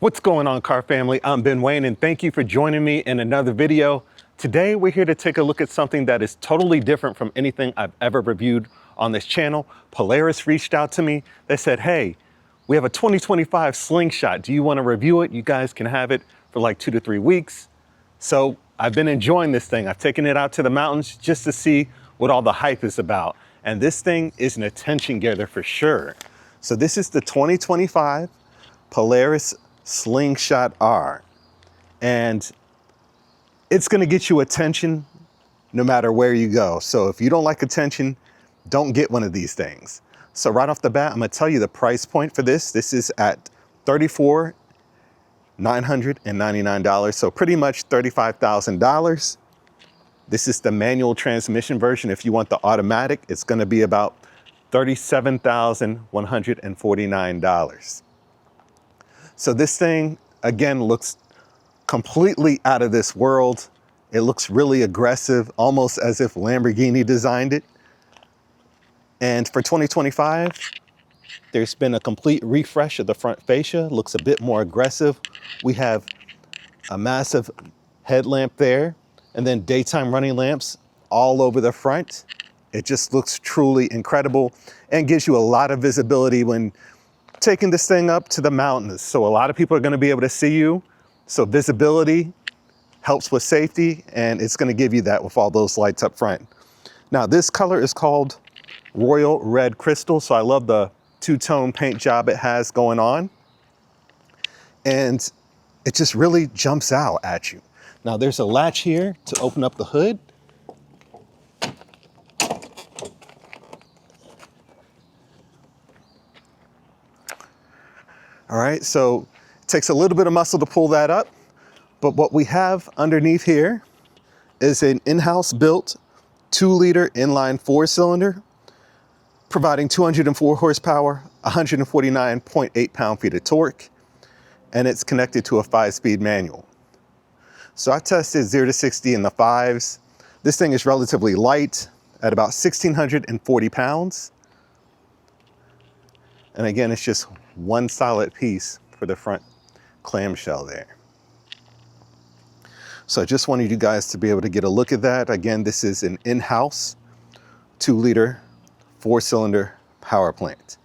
What's going on, car family? I'm Ben Wayne, and thank you for joining me in another video. Today, we're here to take a look at something that is totally different from anything I've ever reviewed on this channel. Polaris reached out to me. They said, hey, we have a 2025 Slingshot. Do you want to review it? You guys can have it for like 2 to 3 weeks. So I've been enjoying this thing. I've taken it out to the mountains just to see what all the hype is about. And this thing is an attention getter for sure. So this is the 2025 Polaris Slingshot R, and it's going to get you attention no matter where you go. So if you don't like attention, don't get one of these things. So right off the bat, I'm going to tell you the price point for this. This is at $34,999, so pretty much $35,000. This is the manual transmission version. If you want the automatic, it's going to be about $37,149. So this thing, again, looks completely out of this world. It looks really aggressive, almost as if Lamborghini designed it. And for 2025, there's been a complete refresh of the front fascia. Looks a bit more aggressive. We have a massive headlamp there, and then daytime running lamps all over the front. It just looks truly incredible and gives you a lot of visibility when taking this thing up to the mountains. So a lot of people are going to be able to see you. So visibility helps with safety, and it's going to give you that with all those lights up front. Now this color is called Royal Red Crystal. So I love the two-tone paint job it has going on. And it just really jumps out at you. Now there's a latch here to open up the hood. All right, so it takes a little bit of muscle to pull that up, but what we have underneath here is an in-house built 2-liter inline 4-cylinder, providing 204 horsepower, 149.8 pound-feet of torque, and it's connected to a 5-speed manual. So I tested 0 to 60 in the 5s. This thing is relatively light at about 1,640 pounds. And again, it's just one solid piece for the front clamshell there. So I just wanted you guys to be able to get a look at that. Again, this is an in-house 2-liter 4-cylinder power plant.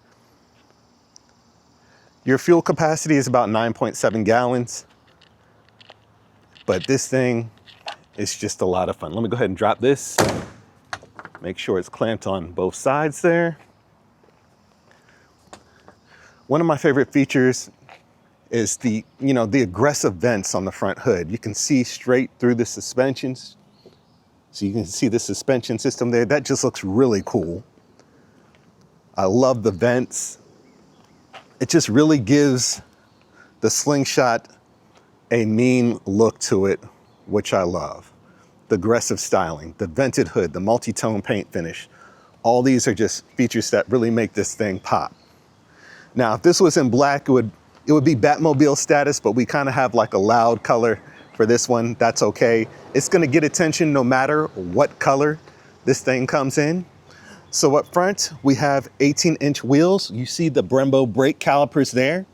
Your fuel capacity is about 9.7 gallons, but this thing is just a lot of fun. Let me go ahead and drop this. Make sure it's clamped on both sides there. One of my favorite features is the aggressive vents on the front hood. You can see straight through the suspensions. So you can see the suspension system there. That just looks really cool. I love the vents. It just really gives the Slingshot a mean look to it, which I love. The aggressive styling, the vented hood, the multi-tone paint finish. All these are just features that really make this thing pop. Now, if this was in black, it would be Batmobile status, but we kind of have like a loud color for this one. That's okay. It's going to get attention no matter what color this thing comes in. So up front, we have 18-inch wheels. You see the Brembo brake calipers there.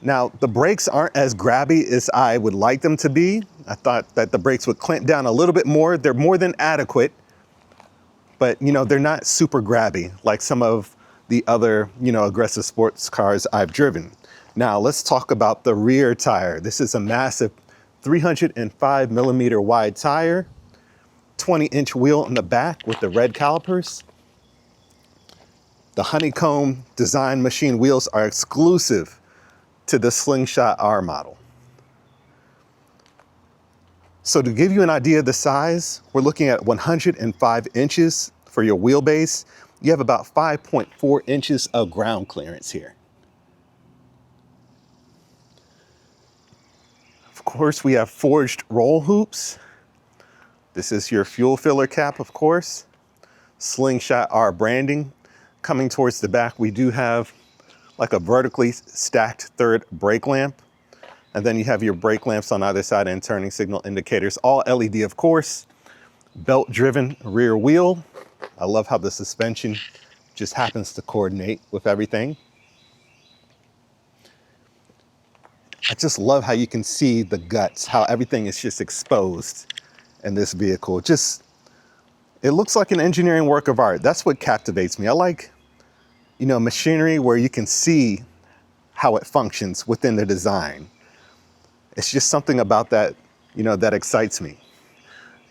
Now, the brakes aren't as grabby as I would like them to be. I thought that the brakes would clamp down a little bit more. They're more than adequate, but they're not super grabby like some of the other, aggressive sports cars I've driven. Now let's talk about the rear tire. This is a massive 305 millimeter wide tire, 20-inch wheel in the back with the red calipers. The honeycomb design machine wheels are exclusive to the Slingshot R model. So to give you an idea of the size, we're looking at 105 inches for your wheelbase. You have about 5.4 inches of ground clearance here. Of course, we have forged roll hoops. This is your fuel filler cap, of course. Slingshot R branding. Coming towards the back, we do have like a vertically stacked third brake lamp. And then you have your brake lamps on either side and turning signal indicators, all LED, of course. Belt-driven rear wheel. I love how the suspension just happens to coordinate with everything. I just love how you can see the guts, how everything is just exposed in this vehicle. It looks like an engineering work of art. That's what captivates me. I like, machinery where you can see how it functions within the design. It's just something about that, that excites me.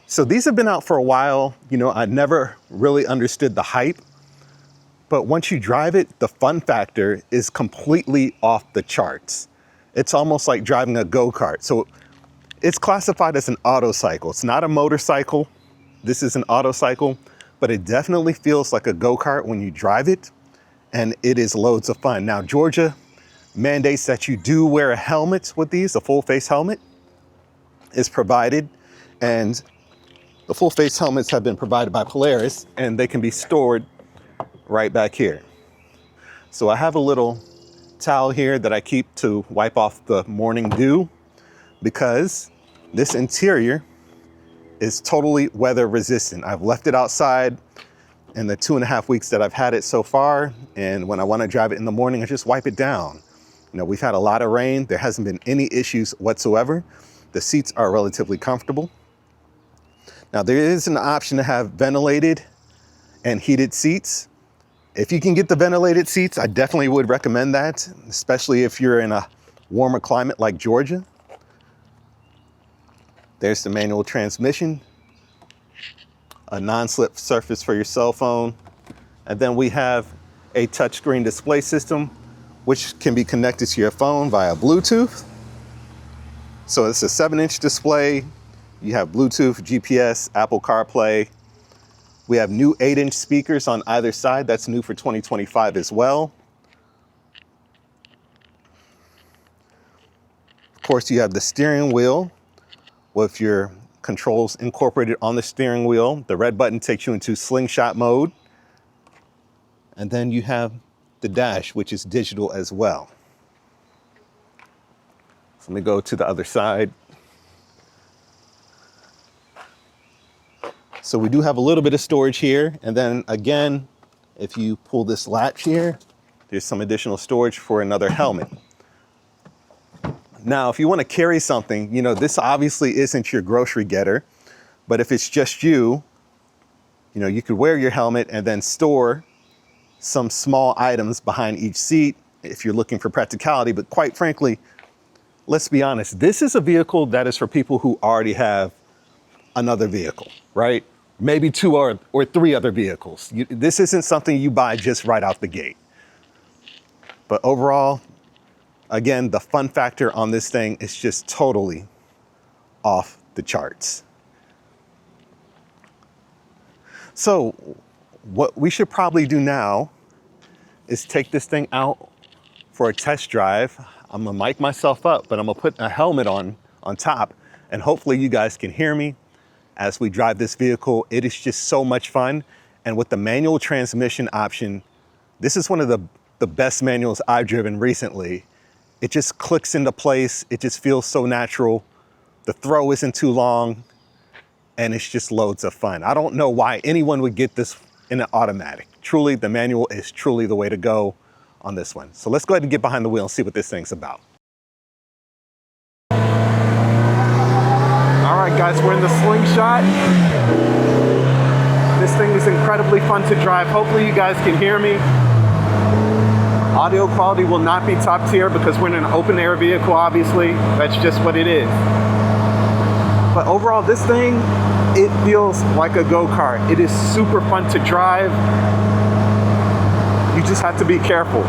So these have been out for a while. I never really understood the hype, but once you drive it, the fun factor is completely off the charts. It's almost like driving a go-kart. So it's classified as an autocycle. It's not a motorcycle. This is an autocycle, but it definitely feels like a go-kart when you drive it, and it is loads of fun. Now, Georgia mandates that you do wear a helmet with these. A full face helmet is provided, and the full face helmets have been provided by Polaris, and they can be stored right back here. So I have a little towel here that I keep to wipe off the morning dew, because this interior is totally weather resistant. I've left it outside in the 2.5 weeks that I've had it so far, and when I want to drive it in the morning, I just wipe it down. We've had a lot of rain. There hasn't been any issues whatsoever. The seats are relatively comfortable. Now, there is an option to have ventilated and heated seats. If you can get the ventilated seats, I definitely would recommend that, especially if you're in a warmer climate like Georgia. There's the manual transmission, a non-slip surface for your cell phone, and then we have a touchscreen display system, which can be connected to your phone via Bluetooth. So it's a 7-inch display. You have Bluetooth, GPS, Apple CarPlay. We have new 8-inch speakers on either side. That's new for 2025 as well. Of course, you have the steering wheel with your controls incorporated on the steering wheel. The red button takes you into Slingshot mode. And then you have the dash, which is digital as well. So let me go to the other side. So we do have a little bit of storage here. And then again, if you pull this latch here, there's some additional storage for another helmet. Now, if you want to carry something, this obviously isn't your grocery getter, but if it's just you, you could wear your helmet and then store some small items behind each seat if you're looking for practicality. But quite frankly, let's be honest, this is a vehicle that is for people who already have another vehicle, right? Maybe 2 or 3 other vehicles. This isn't something you buy just right out the gate. But overall, again, the fun factor on this thing is just totally off the charts. So what we should probably do now is take this thing out for a test drive. I'm gonna mic myself up, but I'm gonna put a helmet on top, and hopefully you guys can hear me as we drive this vehicle. It is just so much fun. And with the manual transmission option, this is one of the best manuals I've driven recently. It just clicks into place. It just feels so natural. The throw isn't too long, and it's just loads of fun. I don't know why anyone would get this in an automatic. Truly, the manual is truly the way to go on this one. So let's go ahead and get behind the wheel and see what this thing's about. All right, guys, we're in the Slingshot. This thing is incredibly fun to drive. Hopefully you guys can hear me. Audio quality will not be top tier because we're in an open air vehicle, obviously. That's just what it is. But overall, this thing, it feels like a go-kart. It is super fun to drive. You just have to be careful.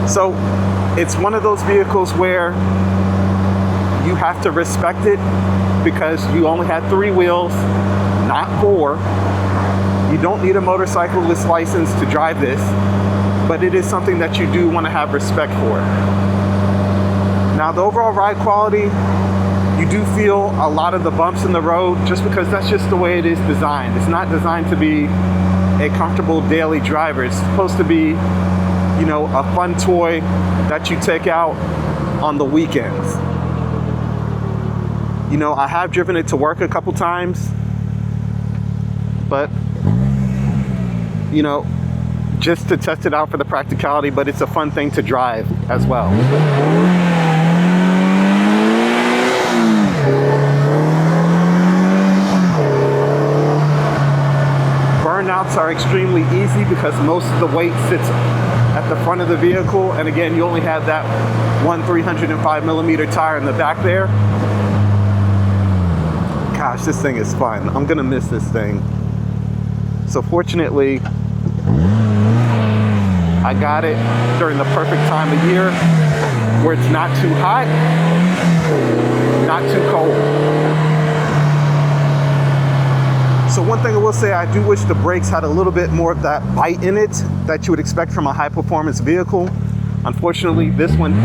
So it's one of those vehicles where you have to respect it because you only had 3 wheels, not 4. You don't need a motorcyclist license to drive this, but it is something that you do want to have respect for. Now, the overall ride quality, you do feel a lot of the bumps in the road just because that's just the way it is designed. It's not designed to be a comfortable daily driver. It's supposed to be, a fun toy that you take out on the weekends. I have driven it to work a couple times, but, just to test it out for the practicality, but it's a fun thing to drive as well. Burnouts are extremely easy because most of the weight sits at the front of the vehicle, and again, you only have that one 305mm tire in the back there. Gosh, this thing is fun. I'm gonna miss this thing. So fortunately, I got it during the perfect time of year where it's not too hot, not too cold. So one thing I will say, I do wish the brakes had a little bit more of that bite in it that you would expect from a high performance vehicle. Unfortunately, this one it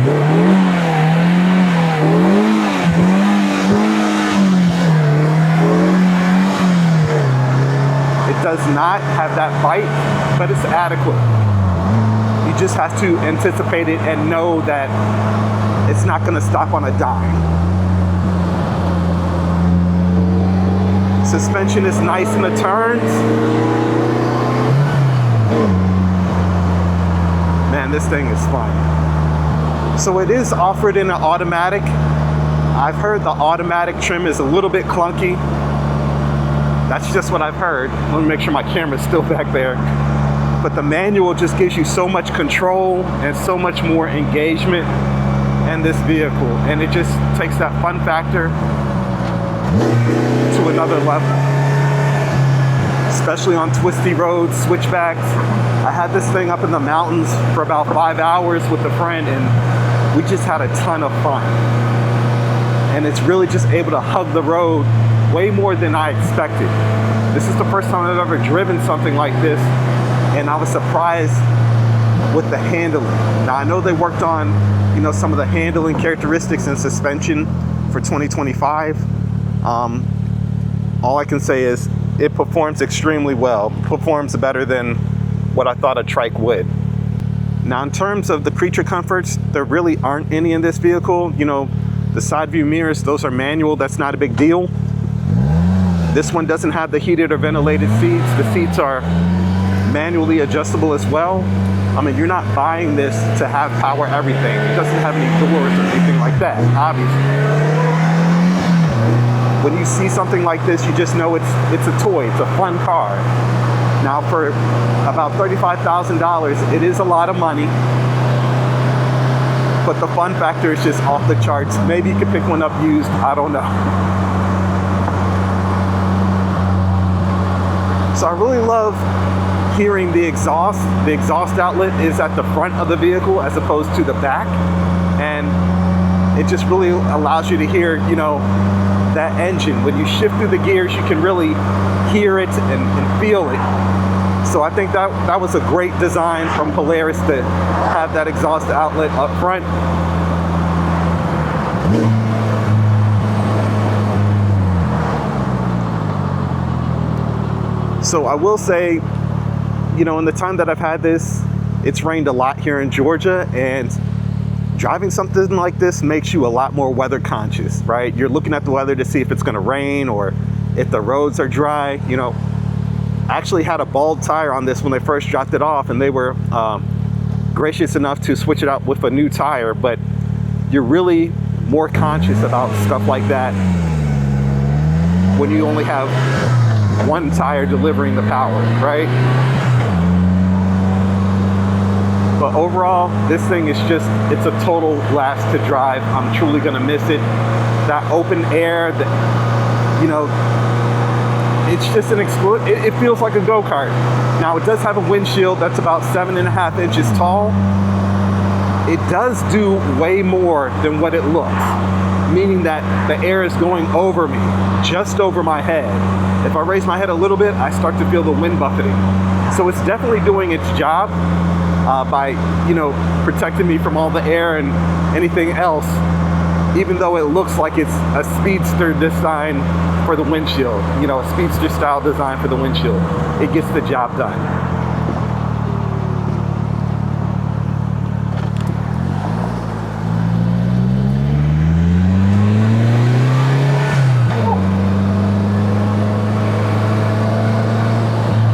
does not have that bite, but it's adequate. You just have to anticipate it and know that it's not going to stop on a dime. Suspension is nice in the turns. Man, this thing is fun. So it is offered in an automatic. I've heard the automatic trim is a little bit clunky. That's just what I've heard. Let me make sure my camera's still back there. But the manual just gives you so much control and so much more engagement in this vehicle. And it just takes that fun factor to another level. Especially on twisty roads, switchbacks. I had this thing up in the mountains for about 5 hours with a friend, and we just had a ton of fun. And it's really just able to hug the road way more than I expected. This is the first time I've ever driven something like this, and I was surprised with the handling. Now I know they worked on, some of the handling characteristics and suspension for 2025. All I can say is it performs extremely well. Performs better than what I thought a trike would. Now in terms of the creature comforts, there really aren't any in this vehicle. The side view mirrors, those are manual, that's not a big deal. This one doesn't have the heated or ventilated seats. The seats are manually adjustable as well. I mean, you're not buying this to have power everything. It doesn't have any doors or anything like that, obviously. When you see something like this, you just know it's a toy, it's a fun car. Now for about $35,000, it is a lot of money, but the fun factor is just off the charts. Maybe you could pick one up used, I don't know. So I really love hearing the exhaust. The exhaust outlet is at the front of the vehicle as opposed to the back. And it just really allows you to hear, that engine. When you shift through the gears, you can really hear it and feel it. So I think that was a great design from Polaris to have that exhaust outlet up front. So I will say, in the time that I've had this, it's rained a lot here in Georgia, and driving something like this makes you a lot more weather conscious, right? You're looking at the weather to see if it's going to rain or if the roads are dry. I actually had a bald tire on this when they first dropped it off, and they were gracious enough to switch it out with a new tire, but you're really more conscious about stuff like that when you only have one tire delivering the power, right? But overall, this thing is it's a total blast to drive. I'm truly gonna miss it. That open air, it's just it feels like a go-kart. Now it does have a windshield that's about 7.5 inches tall. It does do way more than what it looks, meaning that the air is going over me, just over my head. If I raise my head a little bit, I start to feel the wind buffeting. So it's definitely doing its job by, protecting me from all the air and anything else, even though it looks like it's a speedster design for the windshield, a speedster style design for the windshield. It gets the job done.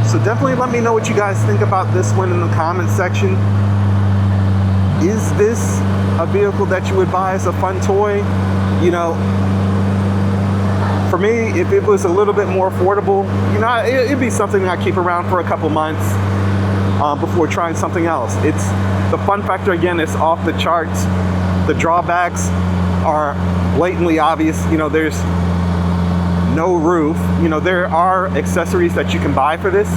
So definitely let me know what you guys think about this one in the comment section. Is this a vehicle that you would buy as a fun toy? For me, if it was a little bit more affordable, you know, it'd be something I keep around for a couple months before trying something else. It's the fun factor, again, is off the charts. The drawbacks are blatantly obvious. You know, there's no roof. You know, there are accessories that you can buy for this,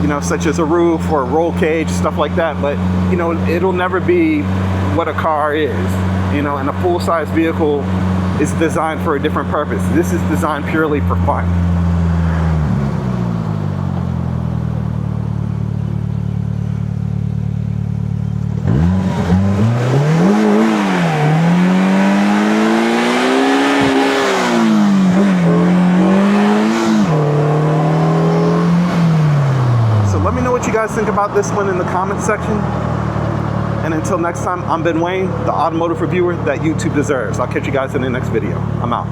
you know, such as a roof or a roll cage, stuff like that. But, you know, it'll never be what a car is, you know, and a full-size vehicle is designed for a different purpose. This is designed purely for fun. So let me know what you guys think about this one in the comment section. And until next time, I'm Ben Wayne, the automotive reviewer that YouTube deserves. I'll catch you guys in the next video. I'm out.